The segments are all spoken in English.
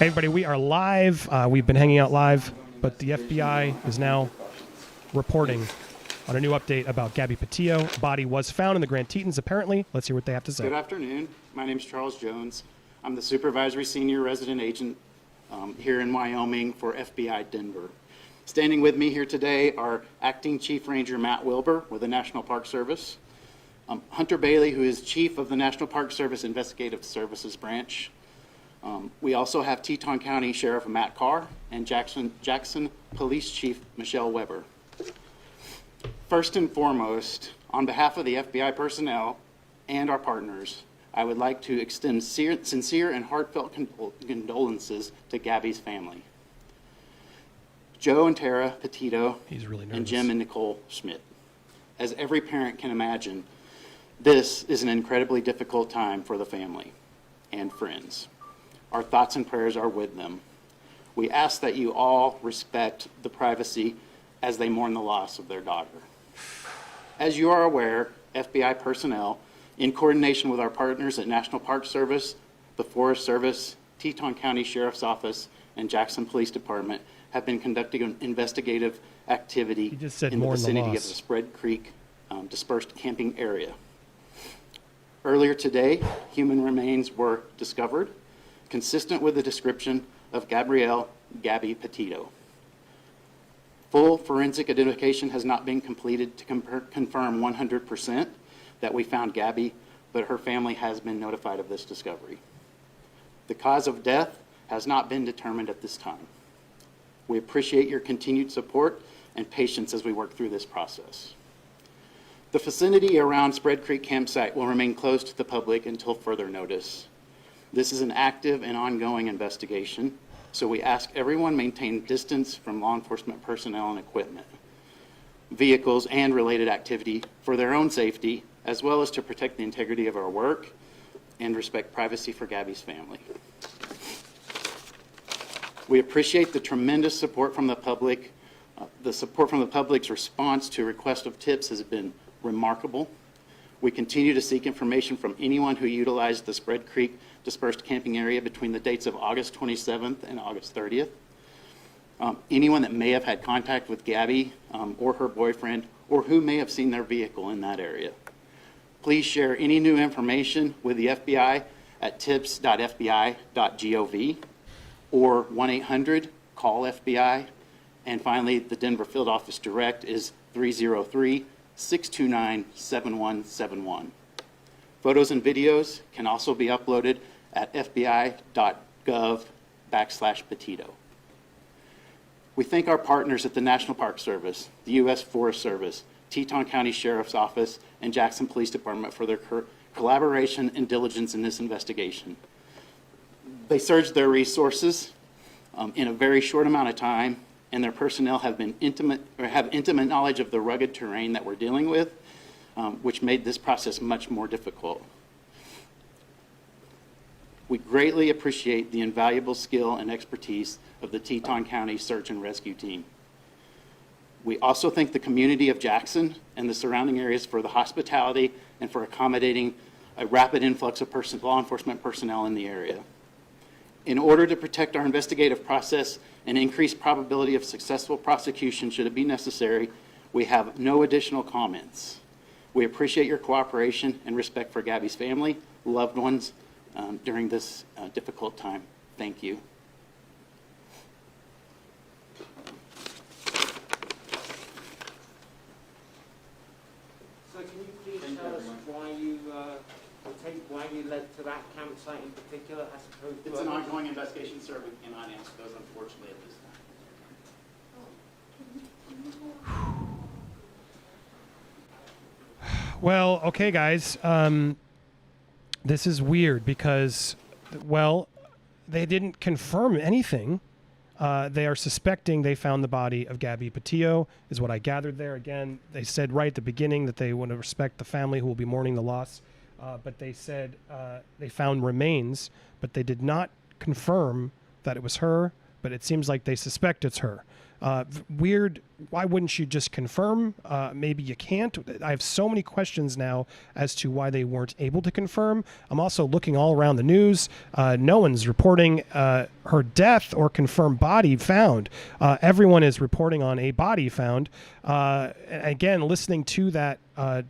Hey everybody, we are live. We've been hanging out live, but the FBI is now reporting on a new update about Gabby Petito. Body was found in the Grand Tetons, apparently. Let's hear what they have to say. Good afternoon. My name is Charles Jones. I'm the Supervisory Senior Resident Agent here in Wyoming for FBI Denver. Standing with me here today are Acting Chief Ranger Matt Wilbur with the National Park Service, Hunter Bailey, who is Chief of the National Park Service Investigative Services Branch. We also have Teton County Sheriff Matt Carr and Jackson Police Chief Michelle Weber. First and foremost, on behalf of the FBI personnel and our partners, I would like to extend sincere and heartfelt condolences to Gabby's family. Joe and Tara Petito, and Jim and Nicole Schmidt. As every parent can imagine, this is an incredibly difficult time for the family and friends. Our thoughts and prayers are with them. We ask that you all respect the privacy as they mourn the loss of their daughter. As you are aware, FBI personnel, in coordination with our partners at National Park Service, the Forest Service, Teton County Sheriff's Office, and Jackson Police Department, have been conducting investigative activity in the vicinity of the Spread Creek dispersed camping area. Earlier today, human remains were discovered, consistent with the description of Gabby Petito. Full forensic identification has not been completed to confirm 100% that we found Gabby, but her family has been notified of this discovery. The cause of death has not been determined at this time. We appreciate your continued support and patience as we work through this process. The vicinity around Spread Creek campsite will remain closed to the public until further notice. This is an active and ongoing investigation, so we ask everyone maintain distance from law enforcement personnel and equipment, vehicles, and related activity for their own safety, as well as to protect the integrity of our work and respect privacy for Gabby's family. We appreciate the tremendous support from the public. The support from the public's response to request of tips has been remarkable. We continue to seek information from anyone who utilized the Spread Creek dispersed camping area between the dates of August 27th and August 30th. Anyone that may have had contact with Gabby or her boyfriend, or who may have seen their vehicle in that area. Please share any new information with the FBI at tips.fbi.gov or 1-800-CALL-FBI. And finally, the Denver Field Office Direct is 303-629-7171. Photos and videos can also be uploaded at fbi.gov/Petito. We thank our partners at the National Park Service, the U.S. Forest Service, Teton County Sheriff's Office, and Jackson Police Department for their collaboration and diligence in this investigation. They surged their resources in a very short amount of time, and their personnel have intimate knowledge of the rugged terrain that we're dealing with, which made this process much more difficult. We greatly appreciate the invaluable skill and expertise of the Teton County Search and Rescue Team. We also thank the community of Jackson and the surrounding areas for the hospitality and for accommodating a rapid influx of law enforcement personnel in the area. In order to protect our investigative process and increase probability of successful prosecution should it be necessary, we have no additional comments. We appreciate your cooperation and respect for Gabby's family, loved ones during this difficult time. Thank you. So can you please tell us why you led to that campsite in particular as opposed to... It's an ongoing investigation, sir. We cannot answer those, unfortunately, at this time. Well, okay, guys. This is weird because, well, they didn't confirm anything. They are suspecting they found the body of Gabby Petito, is what I gathered there. Again, they said right at the beginning that they want to respect the family who will be mourning the loss. But they said they found remains, but they did not confirm that it was her, but it seems like they suspect it's her. Weird. Why wouldn't you just confirm? Maybe you can't. I have so many questions now as to why they weren't able to confirm. I'm also looking all around the news. No one's reporting her death or confirmed body found. Everyone is reporting on a body found. Again, listening to that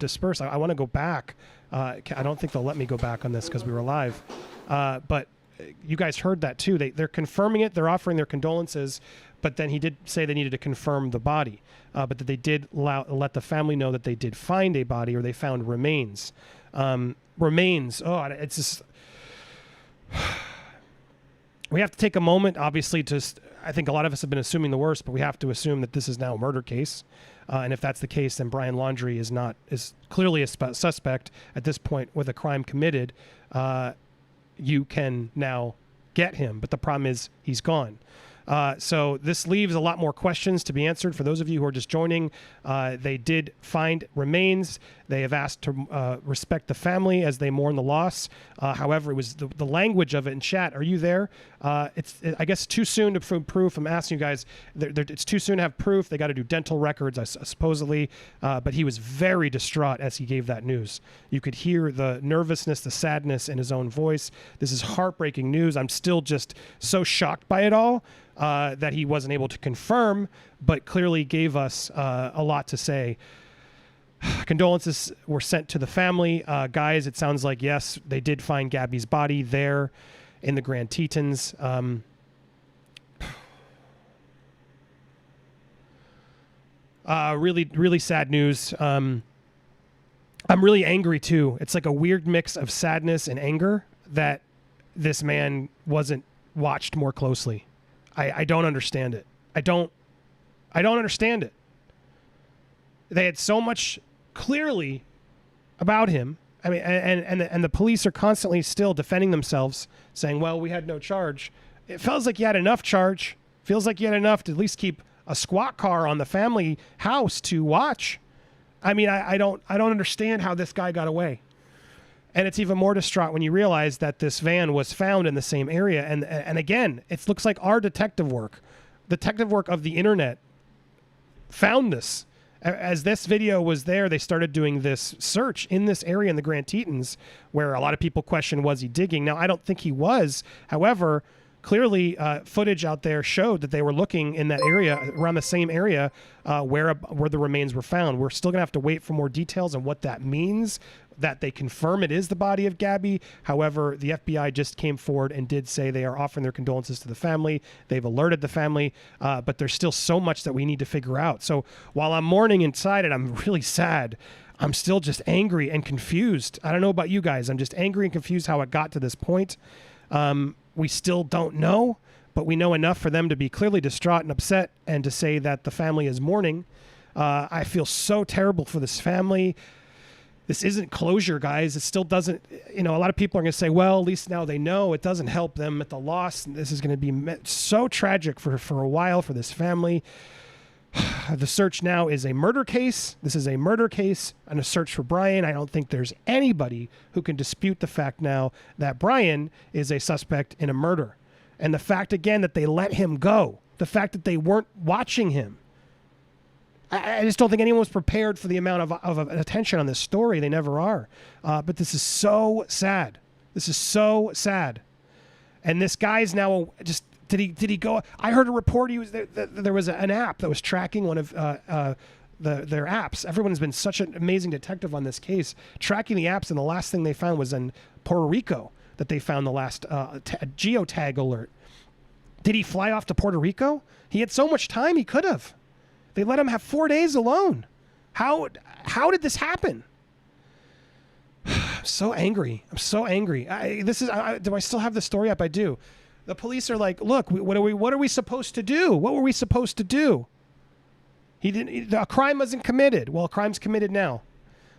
disperse, I want to go back. I don't think they'll let me go back on this because we were live. But you guys heard that too. They're confirming it. They're offering their condolences. But then he did say they needed to confirm the body, but that they did let the family know that they did find a body, or they found remains. Remains. Oh, it's just. We have to take a moment, obviously, I think a lot of us have been assuming the worst, but we have to assume that this is now a murder case. And if that's the case, then Brian Laundrie is clearly a suspect at this point with a crime committed. You can now get him, but the problem is he's gone. So this leaves a lot more questions to be answered. For those of you who are just joining, they did find remains. They have asked to respect the family as they mourn the loss. However, it was the language of it in chat. Are you there? I guess too soon to proof. I'm asking you guys. It's too soon to have proof. They got to do dental records, supposedly. But he was very distraught as he gave that news. You could hear the nervousness, the sadness in his own voice. This is heartbreaking news. I'm still just so shocked by it all. That he wasn't able to confirm, but clearly gave us a lot to say. Condolences were sent to the family. Guys, it sounds like, yes, they did find Gabby's body there in the Grand Tetons. Really, really sad news. I'm really angry, too. It's like a weird mix of sadness and anger that this man wasn't watched more closely. I don't understand it. I don't understand it. They had so much clearly about him. I mean, and the police are constantly still defending themselves, saying, well, we had no charge. It feels like you had enough charge. Feels like you had enough to at least keep a squad car on the family house to watch. I mean, I don't understand how this guy got away. And it's even more distraught when you realize that this van was found in the same area. And again, it looks like our detective work of the internet found this. As this video was there, they started doing this search in this area in the Grand Tetons, where a lot of people question, was he digging? Now, I don't think he was. However, clearly footage out there showed that they were looking in that area, around the same area where the remains were found. We're still going to have to wait for more details on what that means, that they confirm it is the body of Gabby. However, the FBI just came forward and did say they are offering their condolences to the family. They've alerted the family, but there's still so much that we need to figure out. So while I'm mourning inside and I'm really sad, I'm still just angry and confused. I don't know about you guys. I'm just angry and confused how it got to this point. We still don't know, but we know enough for them to be clearly distraught and upset and to say that the family is mourning. I feel so terrible for this family. This isn't closure, guys. It still doesn't, a lot of people are going to say, well, at least now they know. It doesn't help them at the loss. This is going to be so tragic for a while for this family. The search now is a murder case. This is a murder case and a search for Brian. I don't think there's anybody who can dispute the fact now that Brian is a suspect in a murder. And the fact, again, that they let him go, the fact that they weren't watching him. I just don't think anyone was prepared for the amount of attention on this story. They never are. But this is so sad. This is so sad. And this guy's now just... Did he go? I heard a report. There was an app that was tracking one of their apps. Everyone's been such an amazing detective on this case, tracking the apps, and the last thing they found was in Puerto Rico that they found the last geotag alert. Did he fly off to Puerto Rico? He had so much time. He could have. They let him have 4 days alone. How did this happen? I'm so angry. Do I still have the story up? I do. The police are like, look, what are we supposed to do? What were we supposed to do? A crime wasn't committed. Well, a crime's committed now.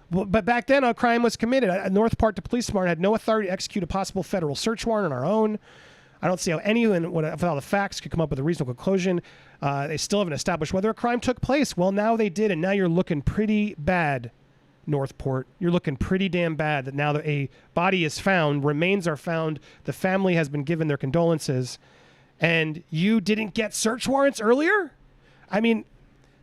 But back then, a crime was committed. North Park Police Department had no authority to execute a possible federal search warrant on our own. I don't see how anyone, without the facts, could come up with a reasonable conclusion. They still haven't established whether a crime took place. Well, now they did, and now you're looking pretty bad, Northport. You're looking pretty damn bad that now that a body is found, remains are found, the family has been given their condolences, and you didn't get search warrants earlier? I mean,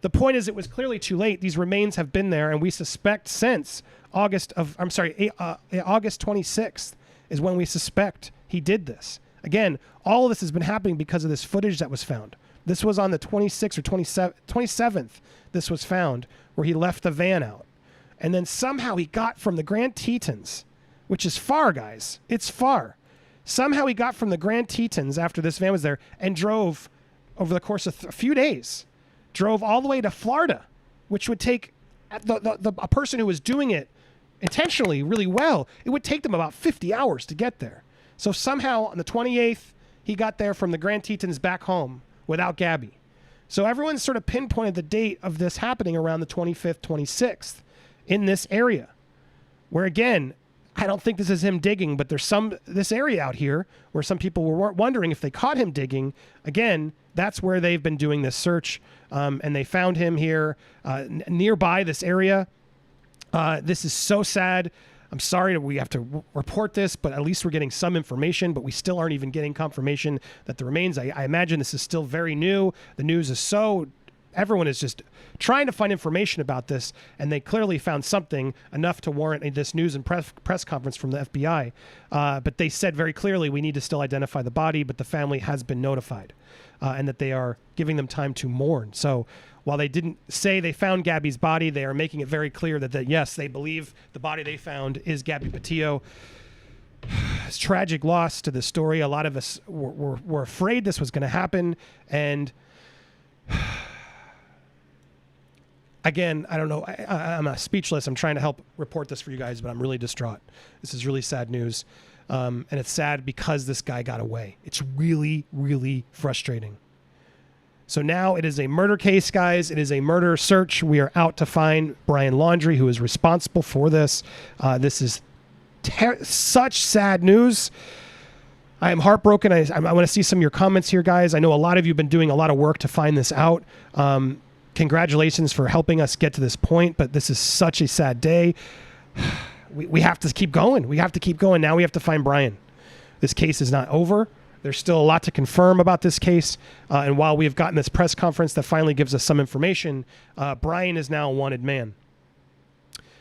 the point is it was clearly too late. These remains have been there, and we suspect since August 26th is when we suspect he did this. Again, all of this has been happening because of this footage that was found. This was on the 26th or 27th. This was found where he left the van out. And then somehow he got from the Grand Tetons, which is far, guys. It's far. Somehow he got from the Grand Tetons after this van was there and drove over the course of a few days, drove all the way to Florida, which would take a person who was doing it intentionally really well, it would take them about 50 hours to get there. So somehow on the 28th, he got there from the Grand Tetons back home without Gabby. So everyone sort of pinpointed the date of this happening around the 25th, 26th in this area, where again, I don't think this is him digging, but there's this area out here where some people were wondering if they caught him digging. Again, that's where they've been doing this search, and they found him here nearby this area. This is so sad. I'm sorry that we have to report this, but at least we're getting some information, but we still aren't even getting confirmation that the remains. I imagine this is still very new. The news is everyone is just trying to find information about this, and they clearly found something enough to warrant this news and press conference from the FBI. But they said very clearly, we need to still identify the body, but the family has been notified, and that they are giving them time to mourn. So while they didn't say they found Gabby's body, they are making it very clear that yes, they believe the body they found is Gabby Petito. It's tragic loss to the story. A lot of us were afraid this was going to happen. And again, I don't know. I'm speechless. I'm trying to help report this for you guys, but I'm really distraught. This is really sad news. And it's sad because this guy got away. It's really, really frustrating. So now it is a murder case, guys. It is a murder search. We are out to find Brian Laundrie, who is responsible for this. This is such sad news. I am heartbroken. I want to see some of your comments here, guys. I know a lot of you have been doing a lot of work to find this out. Congratulations for helping us get to this point, but this is such a sad day. We have to keep going. We have to keep going. Now we have to find Brian. This case is not over. There's still a lot to confirm about this case. And while we have gotten this press conference that finally gives us some information, Brian is now a wanted man.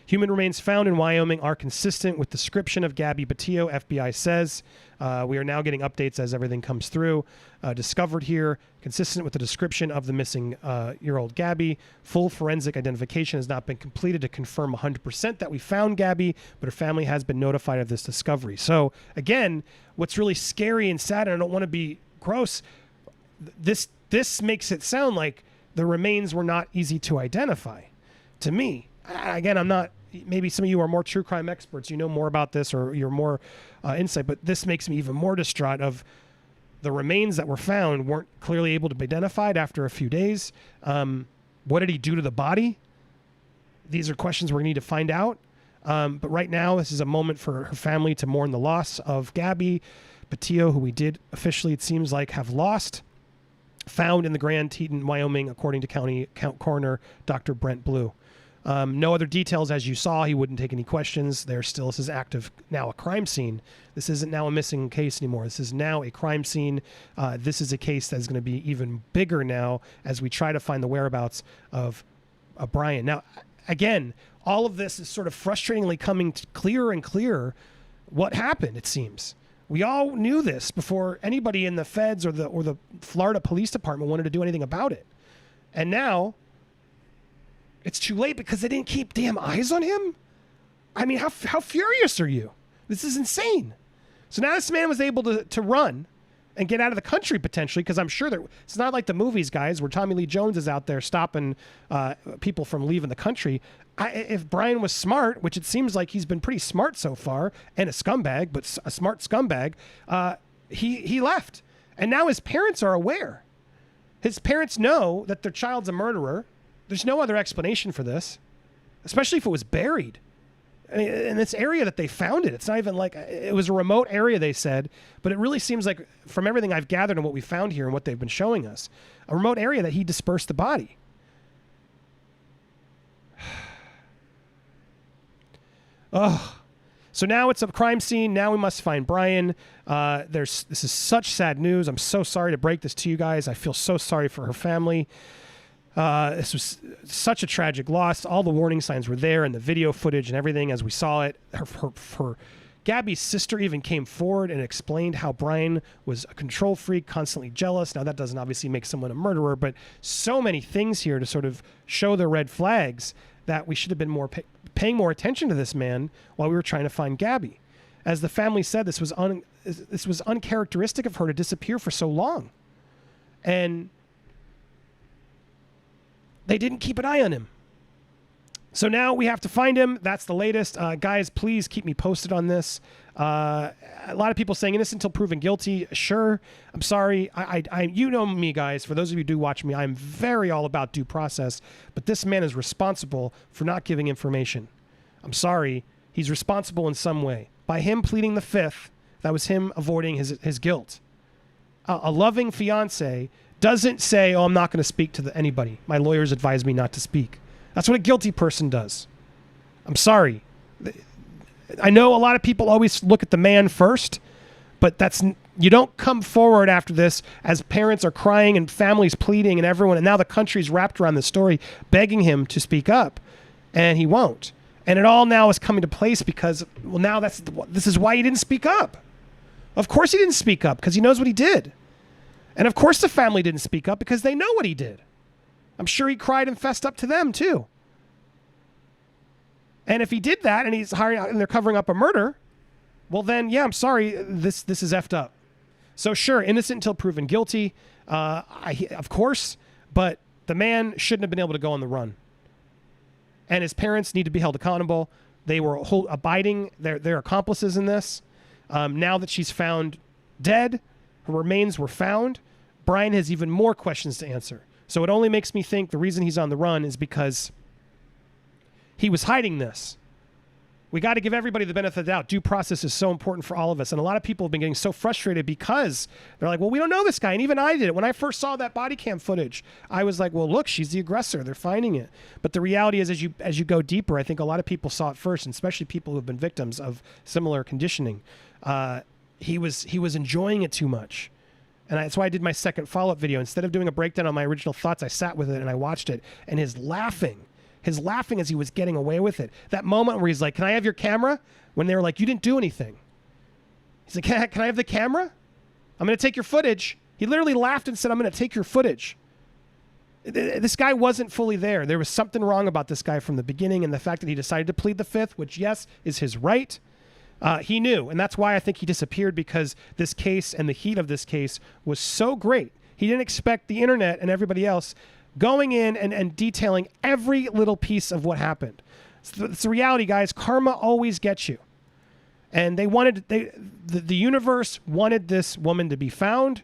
Human remains found in Wyoming are consistent with description of Gabby Petito, FBI says. We are now getting updates as everything comes through. Discovered here, consistent with the description of the missing year-old Gabby. Full forensic identification has not been completed to confirm 100% that we found Gabby, but her family has been notified of this discovery. So again, what's really scary and sad, and I don't want to be gross, this makes it sound like the remains were not easy to identify. To me, again, I'm not, maybe some of you are more true crime experts, you know more about this, or you're more insight, but this makes me even more distraught of the remains that were found weren't clearly able to be identified after a few days. What did he do to the body? These are questions we're going to need to find out. But right now, this is a moment for her family to mourn the loss of Gabby Petito, who we did officially, it seems like, have lost. Found in the Grand Teton, Wyoming, according to County Coroner Dr. Brent Blue. No other details, as you saw. He wouldn't take any questions. This is active now, a crime scene. This isn't now a missing case anymore. This is now a crime scene. This is a case that's going to be even bigger now as we try to find the whereabouts of Brian. Now, again, all of this is sort of frustratingly coming clearer and clearer what happened, it seems. We all knew this before anybody in the feds or the Florida Police Department wanted to do anything about it. And now it's too late because they didn't keep damn eyes on him. I mean, how furious are you? This is insane. So now this man was able to run and get out of the country potentially, because I'm sure that it's not like the movies, guys, where Tommy Lee Jones is out there stopping people from leaving the country. If Brian was smart, which it seems like he's been pretty smart so far, and a scumbag, but a smart scumbag, he left. And now his parents are aware. His parents know that their child's a murderer. There's no other explanation for this, especially if it was buried. I mean, in this area that they found it, it's not even like it was a remote area, they said, but it really seems like, from everything I've gathered and what we found here and what they've been showing us, a remote area that he dispersed the body. Oh, So now it's a crime scene. Now we must find Brian. This is such sad news. I'm so sorry to break this to you guys. I feel so sorry for her family. This was such a tragic loss. All the warning signs were there and the video footage and everything as we saw it. Her Gabby's sister even came forward and explained how Brian was a control freak, constantly jealous. Now, that doesn't obviously make someone a murderer, but so many things here to sort of show the red flags that we should have been paying more attention to this man while we were trying to find Gabby. As the family said, this was uncharacteristic of her to disappear for so long. And they didn't keep an eye on him. So now we have to find him. That's the latest. Guys, please keep me posted on this. A lot of people saying innocent until proven guilty. Sure. I'm sorry. You know me, guys. For those of you who do watch me, I'm very all about due process. But this man is responsible for not giving information. I'm sorry. He's responsible in some way. By him pleading the fifth, that was him avoiding his guilt. A loving fiance doesn't say, oh, I'm not going to speak to anybody. My lawyers advise me not to speak. That's what a guilty person does. I'm sorry. I know a lot of people always look at the man first, but you don't come forward after this as parents are crying and families pleading and everyone, and now the country's wrapped around the story begging him to speak up, and he won't. And it all now is coming to place because, well, now this is why he didn't speak up. Of course he didn't speak up because he knows what he did. And of course the family didn't speak up because they know what he did. I'm sure he cried and fessed up to them too. And if he did that and he's hiring and they're covering up a murder, well then, yeah, I'm sorry, this is effed up. So sure, innocent until proven guilty, of course, but the man shouldn't have been able to go on the run. And his parents need to be held accountable. They were abiding their accomplices in this. Now that she's found dead, her remains were found, Brian has even more questions to answer. So it only makes me think the reason he's on the run is because he was hiding this. We got to give everybody the benefit of the doubt. Due process is so important for all of us. And a lot of people have been getting so frustrated because they're like, well, we don't know this guy. And even I did it. When I first saw that body cam footage, I was like, well, look, she's the aggressor. They're finding it. But the reality is, as you go deeper, I think a lot of people saw it first, and especially people who have been victims of similar conditioning. He was enjoying it too much. And that's why I did my second follow-up video. Instead of doing a breakdown on my original thoughts, I sat with it and I watched it. And his laughing as he was getting away with it. That moment where he's like, can I have your camera? When they were like, you didn't do anything. He's like, can I have the camera? I'm going to take your footage. He literally laughed and said, I'm going to take your footage. This guy wasn't fully there. There was something wrong about this guy from the beginning, and the fact that he decided to plead the fifth, which, yes, is his right. He knew, and that's why I think he disappeared, because this case and the heat of this case was so great. He didn't expect the internet and everybody else going in and detailing every little piece of what happened. It's the reality, guys. Karma always gets you. And the universe wanted this woman to be found,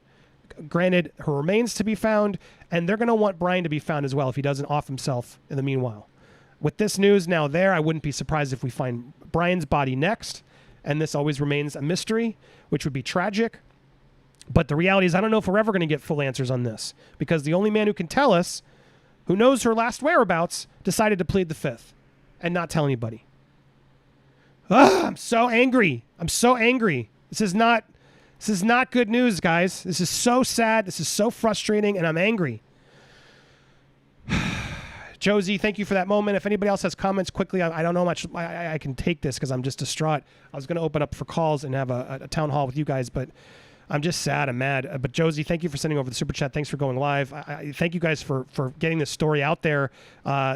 granted her remains to be found, and they're going to want Brian to be found as well if he doesn't off himself in the meanwhile. With this news now there, I wouldn't be surprised if we find Brian's body next. And this always remains a mystery, which would be tragic. But the reality is, I don't know if we're ever going to get full answers on this, because the only man who can tell us, who knows her last whereabouts, decided to plead the fifth and not tell anybody. I'm so angry. I'm so angry. This is not good news, guys. This is so sad. This is so frustrating, and I'm angry. Josie, thank you for that moment. If anybody else has comments quickly, I don't know how much I can take this because I'm just distraught. I was going to open up for calls and have a town hall with you guys, but I'm just sad. I'm mad. But Josie, thank you for sending over the super chat. Thanks for going live. I thank you guys for getting this story out there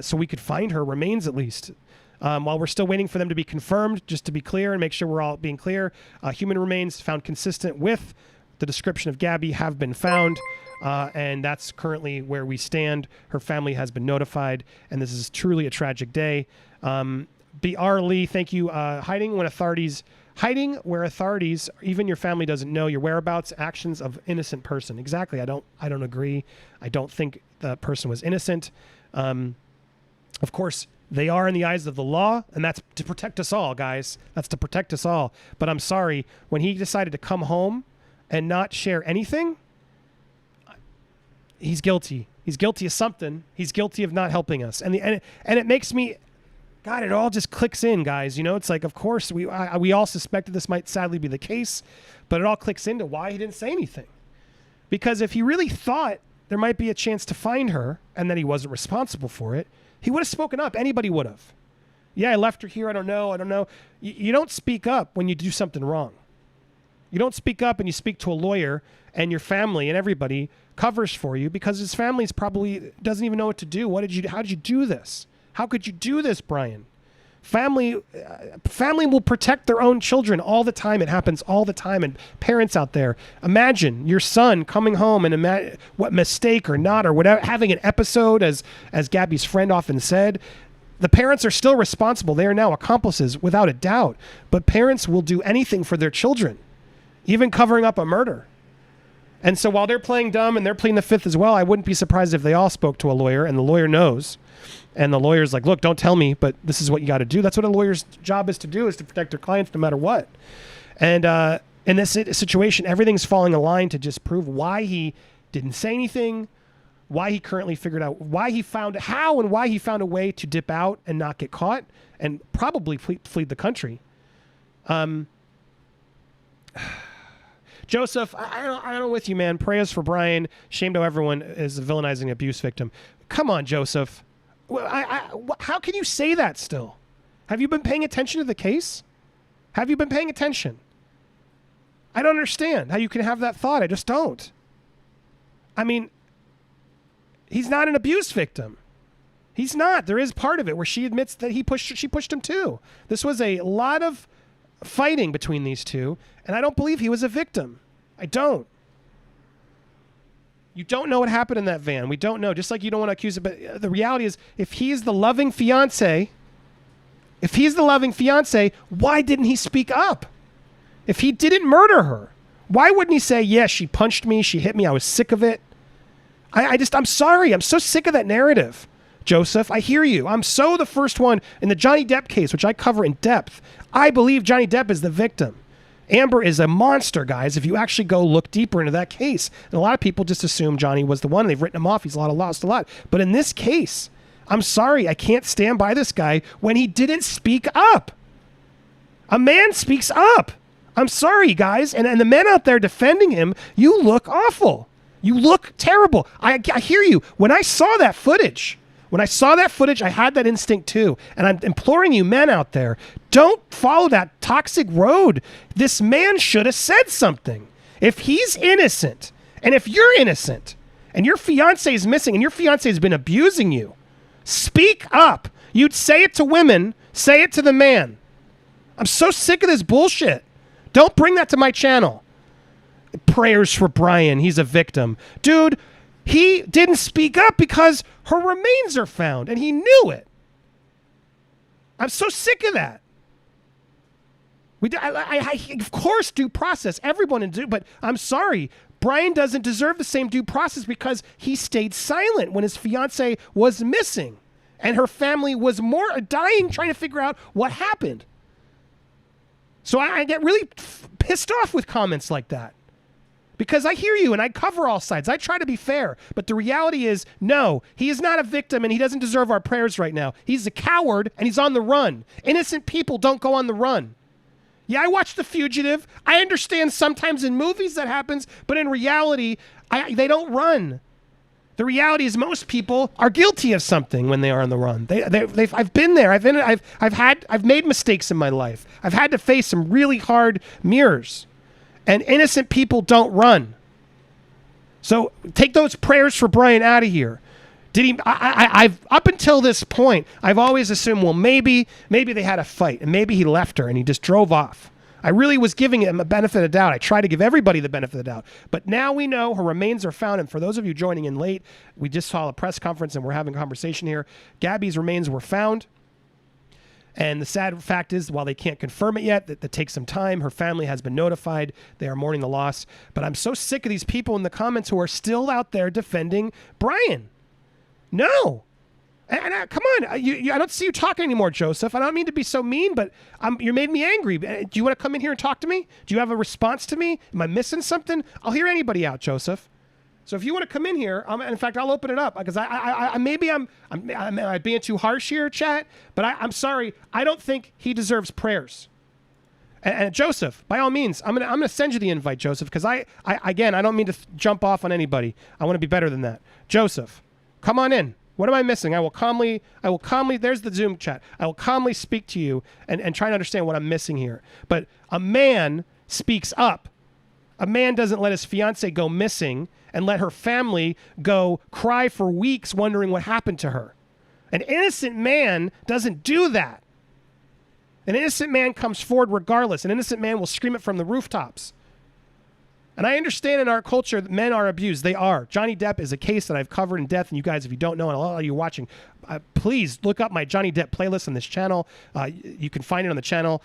so we could find her remains at least. While we're still waiting for them to be confirmed, just to be clear and make sure we're all being clear, human remains found consistent with the description of Gabby have been found. And that's currently where we stand. Her family has been notified, and this is truly a tragic day. B.R. Lee, thank you. Hiding where authorities, even your family doesn't know your whereabouts, actions of innocent person. Exactly. I don't agree. I don't think the person was innocent. Of course, they are in the eyes of the law, and that's to protect us all, guys. That's to protect us all. But I'm sorry, when he decided to come home and not share anything, he's guilty. He's guilty of something. He's guilty of not helping us. And it makes me God, it all just clicks in, guys. You know, it's like, of course, we all suspected this might sadly be the case, but it all clicks into why he didn't say anything. Because if he really thought there might be a chance to find her and that he wasn't responsible for it, he would have spoken up. Anybody would have. Yeah, I left her here. I don't know. You don't speak up when you do something wrong. You don't speak up and you speak to a lawyer and your family and everybody covers for you because his family's probably doesn't even know what to do. How did you do this? How could you do this, Brian? Family will protect their own children all the time. It happens all the time. And parents out there, imagine your son coming home and what mistake or not or whatever, having an episode, as Gabby's friend often said. The parents are still responsible. They are now accomplices without a doubt. But parents will do anything for their children, even covering up a murder. And so while they're playing dumb and they're pleading the fifth as well, I wouldn't be surprised if they all spoke to a lawyer and the lawyer knows. And the lawyer's like, look, don't tell me, but this is what you got to do. That's what a lawyer's job is to do, is to protect their clients no matter what. And in this situation, everything's falling in line to just prove why he didn't say anything, why he currently figured out, why he found a way to dip out and not get caught and probably flee the country. Joseph, I'm with you, man. Prayers for Brian. Shame to everyone is a villainizing abuse victim. Come on, Joseph. How can you say that still? Have you been paying attention to the case? Have you been paying attention? I don't understand how you can have that thought. I just don't. I mean, he's not an abuse victim. He's not. There is part of it where she admits that she pushed him too. This was a lot of fighting between these two, and I don't believe he was a victim. I don't. You don't know what happened in that van. We don't know. Just like you don't want to accuse it, but the reality is, if he's the loving fiance, why didn't he speak up? If he didn't murder her, why wouldn't he say, yes, she punched me, she hit me, I was sick of it? I'm sorry. I'm so sick of that narrative. Joseph, I hear you. I'm so the first one in the Johnny Depp case, which I cover in depth. I believe Johnny Depp is the victim. Amber is a monster, guys, if you actually go look deeper into that case. And a lot of people just assume Johnny was the one. They've written him off. He's lost a lot. But in this case, I'm sorry. I can't stand by this guy when he didn't speak up. A man speaks up. I'm sorry, guys. And the men out there defending him, you look awful. You look terrible. I hear you. When I saw that footage, I had that instinct too. And I'm imploring you men out there, don't follow that toxic road. This man should have said something. If he's innocent, and if you're innocent, and your fiance is missing, and your fiance has been abusing you, speak up. You'd say it to women, say it to the man. I'm so sick of this bullshit. Don't bring that to my channel. Prayers for Brian. He's a victim. Dude, he didn't speak up because her remains are found, and he knew it. I'm so sick of that. Of course, due process. Everyone do, but I'm sorry. Brian doesn't deserve the same due process because he stayed silent when his fiance was missing, and her family was more dying trying to figure out what happened. So I get really pissed off with comments like that. Because I hear you and I cover all sides. I try to be fair. But the reality is, no, he is not a victim and he doesn't deserve our prayers right now. He's a coward and he's on the run. Innocent people don't go on the run. Yeah, I watched The Fugitive. I understand sometimes in movies that happens, but in reality, they don't run. The reality is most people are guilty of something when they are on the run. I've been there. I've made mistakes in my life. I've had to face some really hard mirrors. And innocent people don't run. So take those prayers for Brian out of here. I've up until this point, I've always assumed, well, maybe they had a fight and maybe he left her and he just drove off. I really was giving him a benefit of the doubt. I try to give everybody the benefit of the doubt. But now we know her remains are found. And for those of you joining in late, we just saw a press conference and we're having a conversation here. Gabby's remains were found. And the sad fact is, while they can't confirm it yet, that takes some time. Her family has been notified. They are mourning the loss. But I'm so sick of these people in the comments who are still out there defending Brian. No. And come on. I don't see you talking anymore, Joseph. I don't mean to be so mean, but you made me angry. Do you want to come in here and talk to me? Do you have a response to me? Am I missing something? I'll hear anybody out, Joseph. So if you want to come in here, in fact, I'll open it up because I'm being too harsh here, chat. But I'm sorry. I don't think he deserves prayers. And Joseph, by all means, I'm gonna send you the invite, Joseph, because I don't mean to jump off on anybody. I want to be better than that. Joseph, come on in. What am I missing? I will calmly, there's the Zoom chat. I will calmly speak to you and try to understand what I'm missing here. But a man speaks up. A man doesn't let his fiance go missing and let her family go cry for weeks wondering what happened to her. An innocent man doesn't do that. An innocent man comes forward regardless. An innocent man will scream it from the rooftops. And I understand in our culture that men are abused. They are. Johnny Depp is a case that I've covered in depth. And you guys, if you don't know, and a lot of you watching, please look up my Johnny Depp playlist on this channel. You can find it on the channel.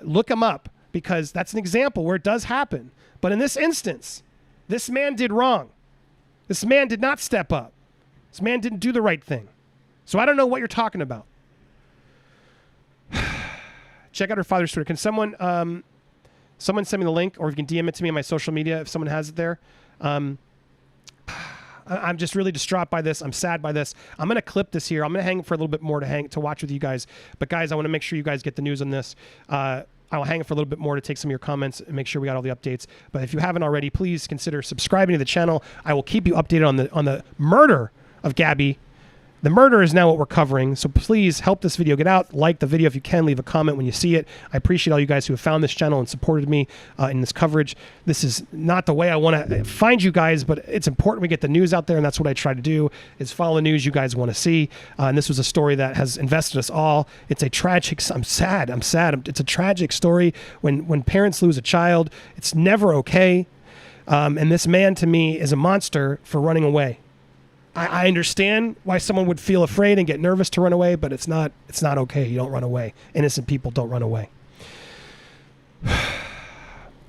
Look him up because that's an example where it does happen. But in this instance, this man did wrong. This man did not step up. This man didn't do the right thing. So I don't know what you're talking about. Check out her father's Twitter. Can someone send me the link, or if you can DM it to me on my social media if someone has it there. I'm just really distraught by this. I'm sad by this. I'm going to clip this here. I'm going to hang it for a little bit more to watch with you guys. But guys, I want to make sure you guys get the news on this. I will hang it for a little bit more to take some of your comments and make sure we got all the updates. But if you haven't already, please consider subscribing to the channel. I will keep you updated on the murder of Gabby. The murder is now what we're covering, so please help this video get out. Like the video if you can. Leave a comment when you see it. I appreciate all you guys who have found this channel and supported me in this coverage. This is not the way I want to find you guys, but it's important we get the news out there, and that's what I try to do, is follow the news you guys want to see. And this was a story that has invested us all. It's a tragic... I'm sad. It's a tragic story. When parents lose a child, it's never okay. And this man, to me, is a monster for running away. I understand why someone would feel afraid and get nervous to run away, but it's not okay. You don't run away. Innocent people don't run away.